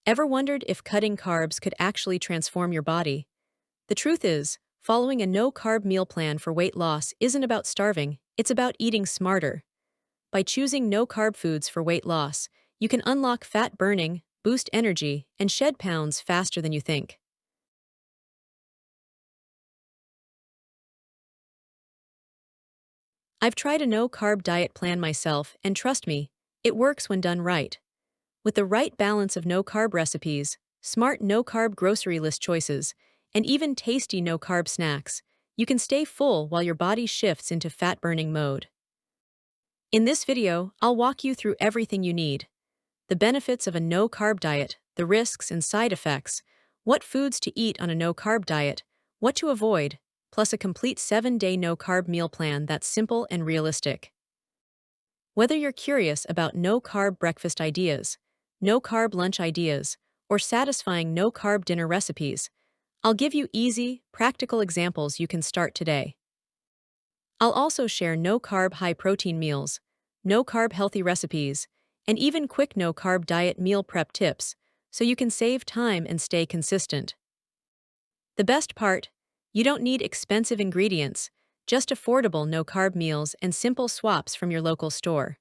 Ever wondered if cutting carbs could actually transform your body? The truth is, following a no-carb meal plan for weight loss isn't about starving, it's about eating smarter. By choosing no-carb foods for weight loss, you can unlock fat burning, boost energy, and shed pounds faster than you think. I've tried a no-carb diet plan myself, and trust me, it works when done right. With the right balance of no-carb recipes, smart no-carb grocery list choices, and even tasty no-carb snacks, you can stay full while your body shifts into fat-burning mode. In this video, I'll walk you through everything you need: the benefits of a no-carb diet, the risks and side effects, what foods to eat on a no-carb diet, what to avoid, plus a complete 7-day no-carb meal plan that's simple and realistic. Whether you're curious about no-carb breakfast ideas, no-carb lunch ideas, or satisfying no-carb dinner recipes, I'll give you easy, practical examples you can start today. I'll also share no-carb high-protein meals, no-carb healthy recipes, and even quick no-carb diet meal prep tips, so you can save time and stay consistent. The best part: you don't need expensive ingredients, just affordable no-carb meals and simple swaps from your local store.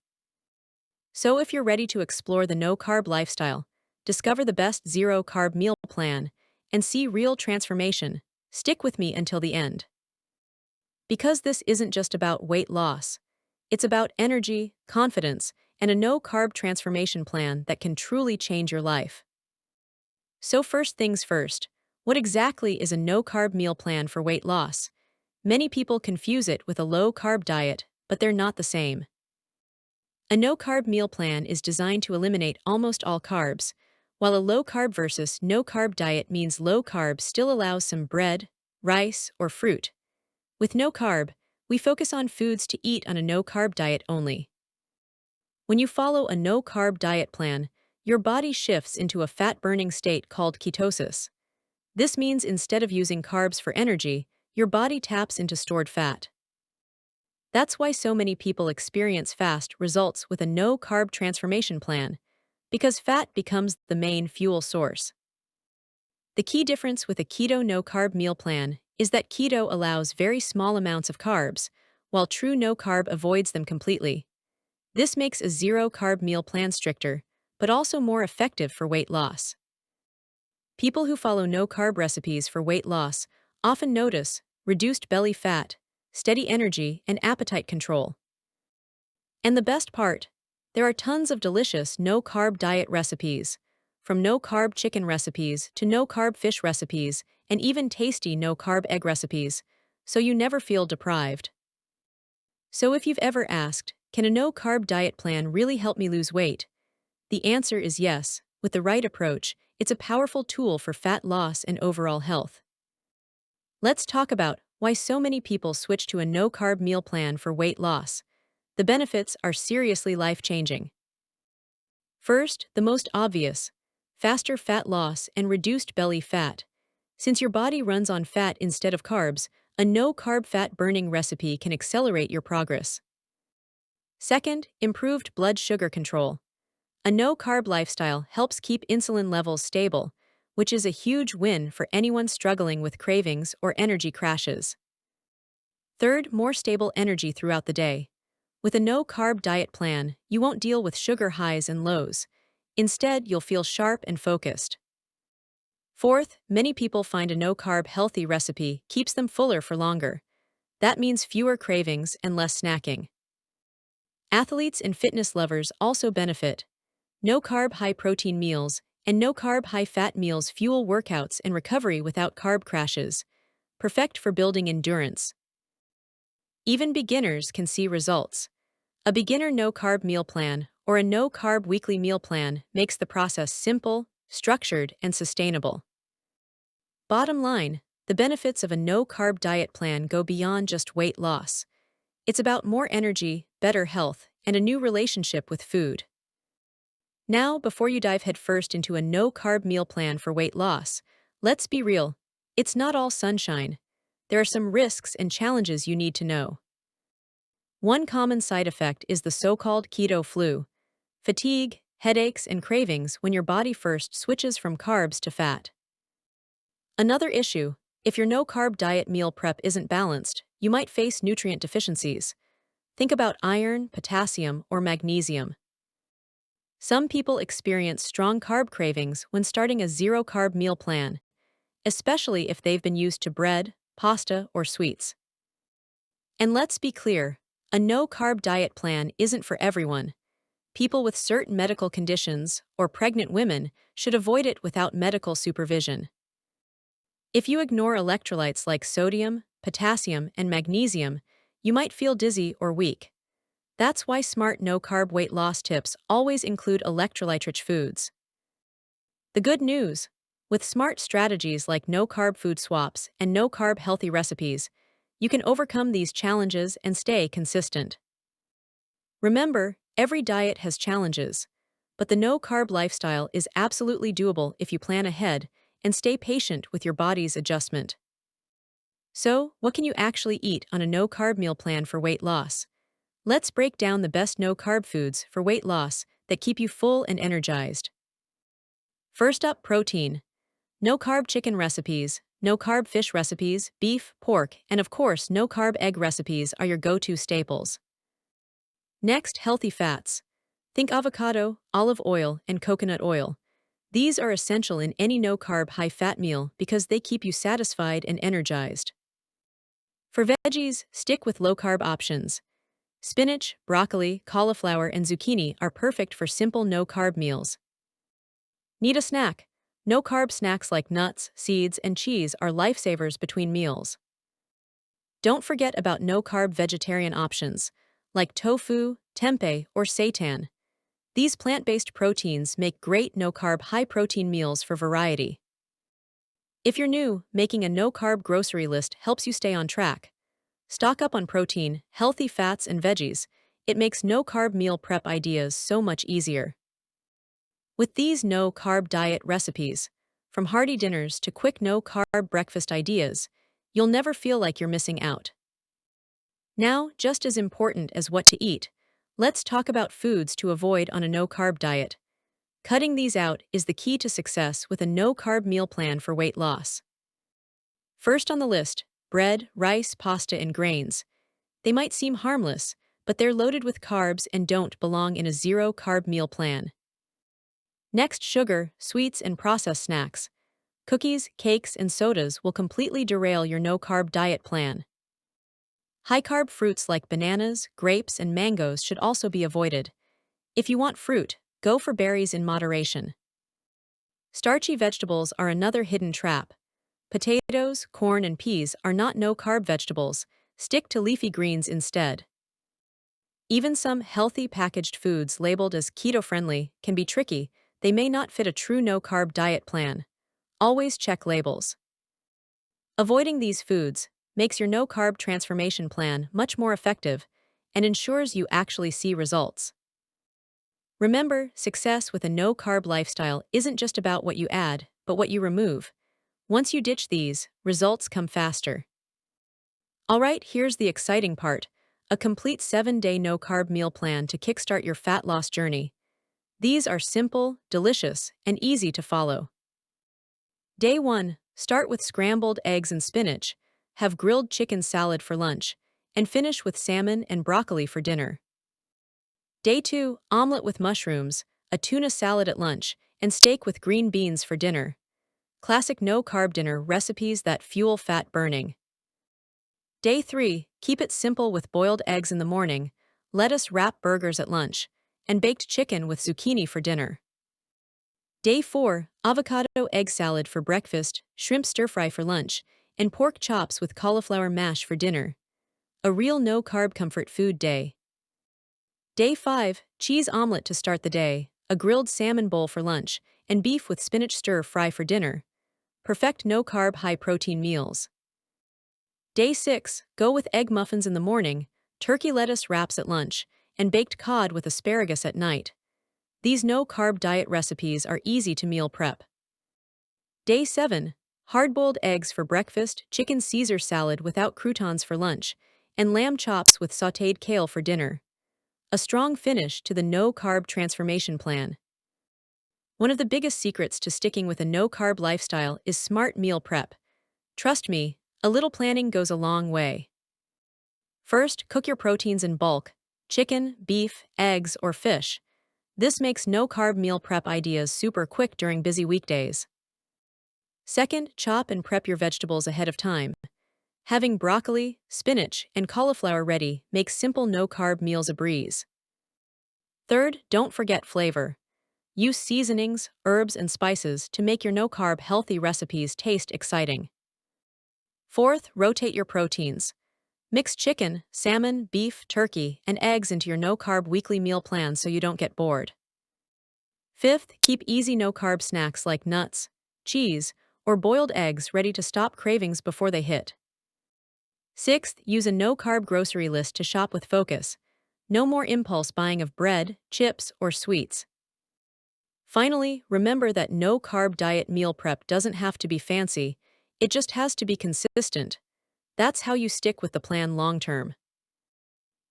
So if you're ready to explore the no-carb lifestyle, discover the best zero-carb meal plan, and see real transformation, stick with me until the end. Because this isn't just about weight loss, it's about energy, confidence, and a no-carb transformation plan that can truly change your life. So first things first, what exactly is a no-carb meal plan for weight loss? Many people confuse it with a low-carb diet, but they're not the same. A no-carb meal plan is designed to eliminate almost all carbs, while a low-carb versus no-carb diet means low carb still allows some bread, rice, or fruit. With no carb, we focus on foods to eat on a no-carb diet only. When you follow a no-carb diet plan, your body shifts into a fat-burning state called ketosis. This means instead of using carbs for energy, your body taps into stored fat. That's why so many people experience fast results with a no-carb transformation plan, because fat becomes the main fuel source. The key difference with a keto no-carb meal plan is that keto allows very small amounts of carbs, while true no-carb avoids them completely. This makes a zero-carb meal plan stricter, but also more effective for weight loss. People who follow no-carb recipes for weight loss often notice reduced belly fat, steady energy, and appetite control. And the best part, there are tons of delicious no-carb diet recipes, from no-carb chicken recipes to no-carb fish recipes, and even tasty no-carb egg recipes, so you never feel deprived. So if you've ever asked, can a no-carb diet plan really help me lose weight? The answer is yes. With the right approach, it's a powerful tool for fat loss and overall health. Let's talk about why so many people switch to a no-carb meal plan for weight loss. The benefits are seriously life-changing. First, the most obvious: faster fat loss and reduced belly fat. Since your body runs on fat instead of carbs, a no-carb fat-burning recipe can accelerate your progress. Second, improved blood sugar control. A no-carb lifestyle helps keep insulin levels stable, which is a huge win for anyone struggling with cravings or energy crashes. Third, more stable energy throughout the day. With a no-carb diet plan, you won't deal with sugar highs and lows. Instead, you'll feel sharp and focused. Fourth, many people find a no-carb healthy recipe keeps them fuller for longer. That means fewer cravings and less snacking. Athletes and fitness lovers also benefit. No-carb high-protein meals and no-carb high-fat meals fuel workouts and recovery without carb crashes, perfect for building endurance. Even beginners can see results. A beginner no-carb meal plan or a no-carb weekly meal plan makes the process simple, structured, and sustainable. Bottom line, the benefits of a no-carb diet plan go beyond just weight loss. It's about more energy, better health, and a new relationship with food. Now, before you dive headfirst into a no-carb meal plan for weight loss, let's be real, it's not all sunshine. There are some risks and challenges you need to know. One common side effect is the so-called keto flu: fatigue, headaches, and cravings when your body first switches from carbs to fat. Another issue: if your no-carb diet meal prep isn't balanced, you might face nutrient deficiencies. Think about iron, potassium, or magnesium. Some people experience strong carb cravings when starting a zero-carb meal plan, especially if they've been used to bread, pasta, or sweets. And let's be clear, a no-carb diet plan isn't for everyone. People with certain medical conditions or pregnant women should avoid it without medical supervision. If you ignore electrolytes like sodium, potassium, and magnesium, you might feel dizzy or weak. That's why smart no-carb weight loss tips always include electrolyte-rich foods. The good news: with smart strategies like no-carb food swaps and no-carb healthy recipes, you can overcome these challenges and stay consistent. Remember, every diet has challenges, but the no-carb lifestyle is absolutely doable if you plan ahead and stay patient with your body's adjustment. So, what can you actually eat on a no-carb meal plan for weight loss? Let's break down the best no-carb foods for weight loss that keep you full and energized. First up, protein. No-carb chicken recipes, no-carb fish recipes, beef, pork, and of course, no-carb egg recipes are your go-to staples. Next, healthy fats. Think avocado, olive oil, and coconut oil. These are essential in any no-carb high-fat meal because they keep you satisfied and energized. For veggies, stick with low-carb options. Spinach, broccoli, cauliflower, and zucchini are perfect for simple no-carb meals. Need a snack? No-carb snacks like nuts, seeds, and cheese are lifesavers between meals. Don't forget about no-carb vegetarian options, like tofu, tempeh, or seitan. These plant-based proteins make great no-carb high-protein meals for variety. If you're new, making a no-carb grocery list helps you stay on track. Stock up on protein, healthy fats, and veggies. It makes no-carb meal prep ideas so much easier. With these no-carb diet recipes, from hearty dinners to quick no-carb breakfast ideas, you'll never feel like you're missing out. Now, just as important as what to eat, let's talk about foods to avoid on a no-carb diet. Cutting these out is the key to success with a no-carb meal plan for weight loss. First on the list, bread, rice, pasta, and grains. They might seem harmless, but they're loaded with carbs and don't belong in a zero-carb meal plan. Next, sugar, sweets, and processed snacks. Cookies, cakes, and sodas will completely derail your no-carb diet plan. High-carb fruits like bananas, grapes, and mangoes should also be avoided. If you want fruit, go for berries in moderation. Starchy vegetables are another hidden trap. Potatoes, corn, and peas are not no-carb vegetables. Stick to leafy greens instead. Even some healthy packaged foods labeled as keto-friendly can be tricky. They may not fit a true no-carb diet plan. Always check labels. Avoiding these foods makes your no-carb transformation plan much more effective and ensures you actually see results. Remember, success with a no-carb lifestyle isn't just about what you add, but what you remove. Once you ditch these, results come faster. Alright, here's the exciting part: a complete 7-day no-carb meal plan to kickstart your fat loss journey. These are simple, delicious, and easy to follow. Day 1. Start with scrambled eggs and spinach, have grilled chicken salad for lunch, and finish with salmon and broccoli for dinner. Day 2. Omelet with mushrooms, a tuna salad at lunch, and steak with green beans for dinner. Classic no-carb dinner recipes that fuel fat burning. Day 3. Keep it simple with boiled eggs in the morning, lettuce wrap burgers at lunch, and baked chicken with zucchini for dinner. Day 4. Avocado egg salad for breakfast, shrimp stir-fry for lunch, and pork chops with cauliflower mash for dinner. A real no-carb comfort food day. Day 5. Cheese omelet to start the day, a grilled salmon bowl for lunch, and beef with spinach stir-fry for dinner. Perfect no-carb high-protein meals. Day 6. Go with egg muffins in the morning, turkey lettuce wraps at lunch, and baked cod with asparagus at night. These no-carb diet recipes are easy to meal prep. Day 7. Hard-boiled eggs for breakfast, chicken Caesar salad without croutons for lunch, and lamb chops with sautéed kale for dinner. A strong finish to the no-carb transformation plan. One of the biggest secrets to sticking with a no-carb lifestyle is smart meal prep. Trust me, a little planning goes a long way. First, cook your proteins in bulk: chicken, beef, eggs, or fish. This makes no-carb meal prep ideas super quick during busy weekdays. Second, chop and prep your vegetables ahead of time. Having broccoli, spinach, and cauliflower ready makes simple no-carb meals a breeze. Third, don't forget flavor. Use seasonings, herbs, and spices to make your no-carb healthy recipes taste exciting. Fourth, rotate your proteins. Mix chicken, salmon, beef, turkey, and eggs into your no-carb weekly meal plan so you don't get bored. Fifth, keep easy no-carb snacks like nuts, cheese, or boiled eggs ready to stop cravings before they hit. Sixth, use a no-carb grocery list to shop with focus. No more impulse buying of bread, chips, or sweets. Finally, remember that no-carb diet meal prep doesn't have to be fancy, it just has to be consistent. That's how you stick with the plan long-term.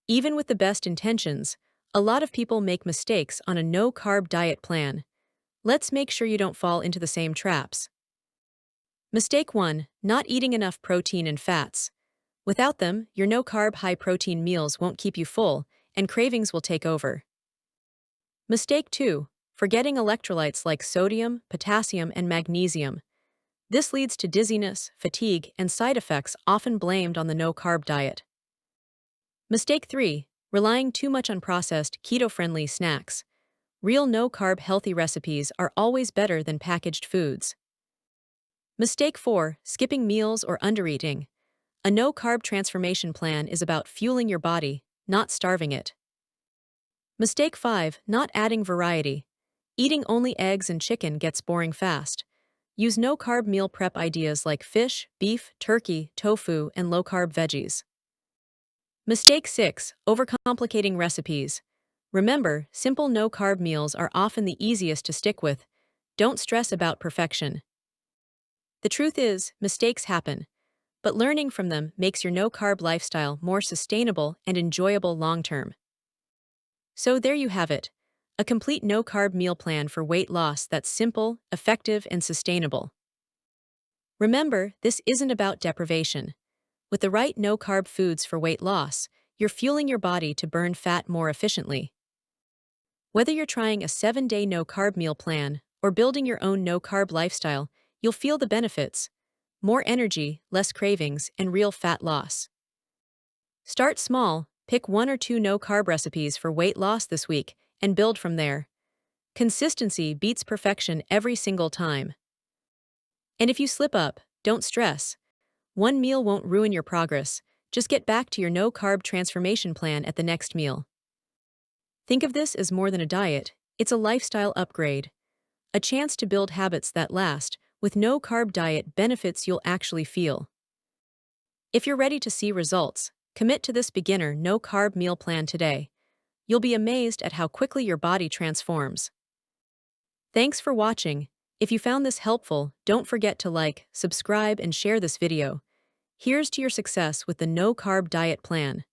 Even with the best intentions, a lot of people make mistakes on a no-carb diet plan. Let's make sure you don't fall into the same traps. Mistake 1. Not eating enough protein and fats. Without them, your no-carb high-protein meals won't keep you full, and cravings will take over. Mistake 2. Forgetting electrolytes like sodium, potassium, and magnesium. This leads to dizziness, fatigue, and side effects often blamed on the no-carb diet. Mistake 3. Relying too much on processed, keto-friendly snacks. Real no-carb healthy recipes are always better than packaged foods. Mistake 4. Skipping meals or undereating. A no-carb transformation plan is about fueling your body, not starving it. Mistake 5. Not adding variety. Eating only eggs and chicken gets boring fast. Use no-carb meal prep ideas like fish, beef, turkey, tofu, and low-carb veggies. Mistake 6. Overcomplicating recipes. Remember, simple no-carb meals are often the easiest to stick with. Don't stress about perfection. The truth is, mistakes happen, but learning from them makes your no-carb lifestyle more sustainable and enjoyable long-term. So there you have it, a complete no-carb meal plan for weight loss that's simple, effective, and sustainable. Remember, this isn't about deprivation. With the right no-carb foods for weight loss, you're fueling your body to burn fat more efficiently. Whether you're trying a 7-day no-carb meal plan or building your own no-carb lifestyle, you'll feel the benefits: more energy, less cravings, and real fat loss. Start small, pick 1 or 2 no-carb recipes for weight loss this week, and build from there. Consistency beats perfection every single time. And if you slip up, don't stress. One meal won't ruin your progress. Just get back to your no-carb transformation plan at the next meal. Think of this as more than a diet, it's a lifestyle upgrade. A chance to build habits that last, with no-carb diet benefits you'll actually feel. If you're ready to see results, commit to this beginner no-carb meal plan today. You'll be amazed at how quickly your body transforms. Thanks for watching. If you found this helpful, don't forget to like, subscribe, and share this video. Here's to your success with the no-carb diet plan.